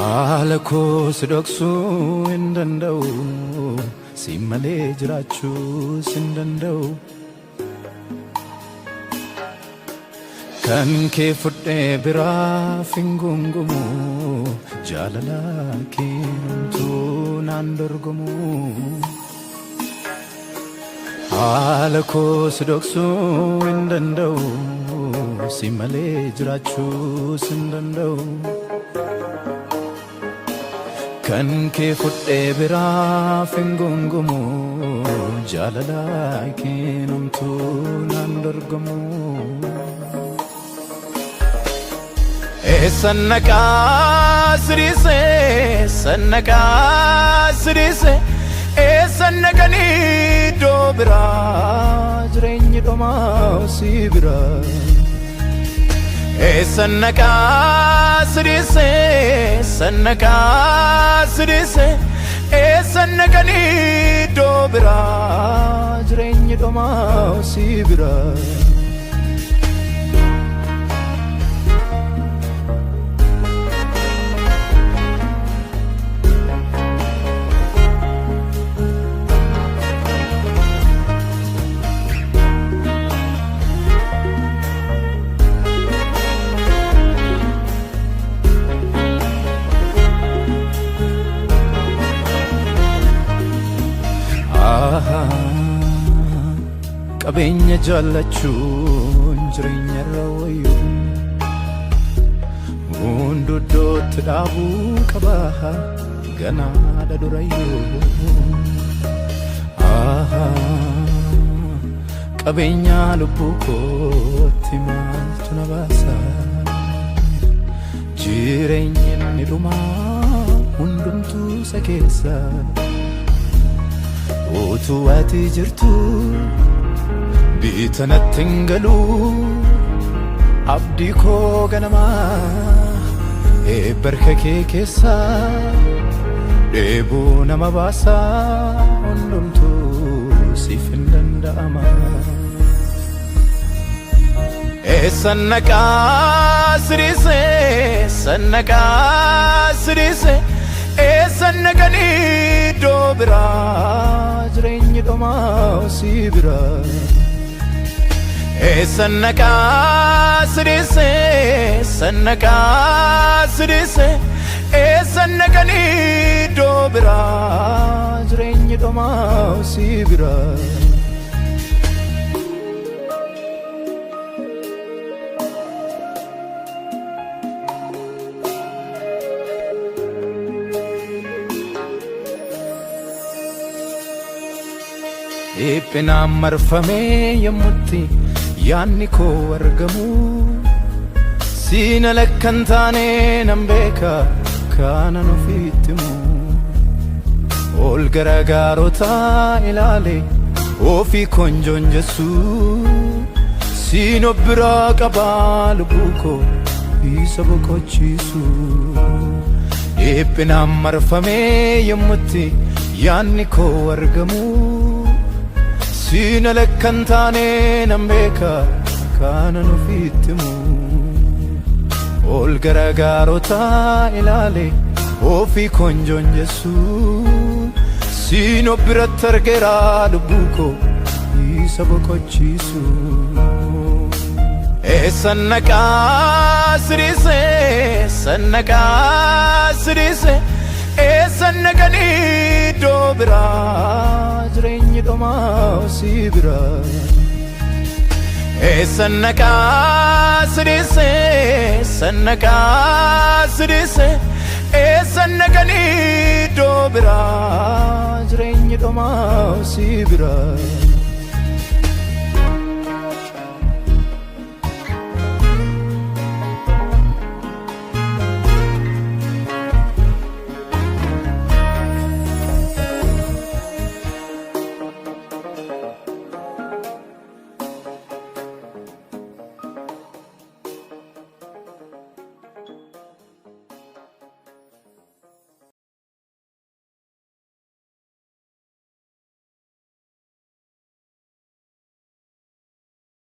Alako sidoksu indandau simale jirachu sindandau kan ke fudde bira fingungumu jalala kintu nandurgumu Alako sidoksu indandau simale jirachu sindandau kan ke fudde bira fingungumu jalala kintu nandurgumu Sannaka sirise sannaka sirise sannakani dobira jireenyi dhoma sibira sannaka sirise sannaka sirise sannakani dobira jireenyi dhoma sibira Qabeenya jaalachuun jireenya rawayu hunduddootti dhaabuu qaba ganaadha durayyuu qabeenya lubbuu kootti maaltu na baasa jireenyi inni dhumaa hundumtuu isa keessa utuu ati jirtu bitanatti hin galu abdii koo ganama barka kee keessa dheebuu nama baasa hundumtuu siif hin danda'ama sannaka sirise sannaka sirise sannakani dobira jireenyi dhoma sibira sannaka sirise sannaka sirise sannakani dobira jireenyi dhoma sibira Ipinaan marfamee yommutti yaanni koo argamu siina lakkan taane nan beeka kaanan ofiitti himu ol garagaarotaa ilaale ofii konjoon jessu siin of biraa qabaa lubbuu koo isa boqochiisu ipinaan marfamee yommutti yaanni koo argamu Sina lakkan taane nan beeka kaanan ofiitti himu ol garagaarotaa ilaale ofii konjoon jessu siin of biratti argeera lubbuu koo isa boqochiisu sannaka sirise sannaka sirise sannakani dobira jireenyi dhoma sibira sannaka sirise sannaka sirise sannakani dobira jireenyi dhoma sibira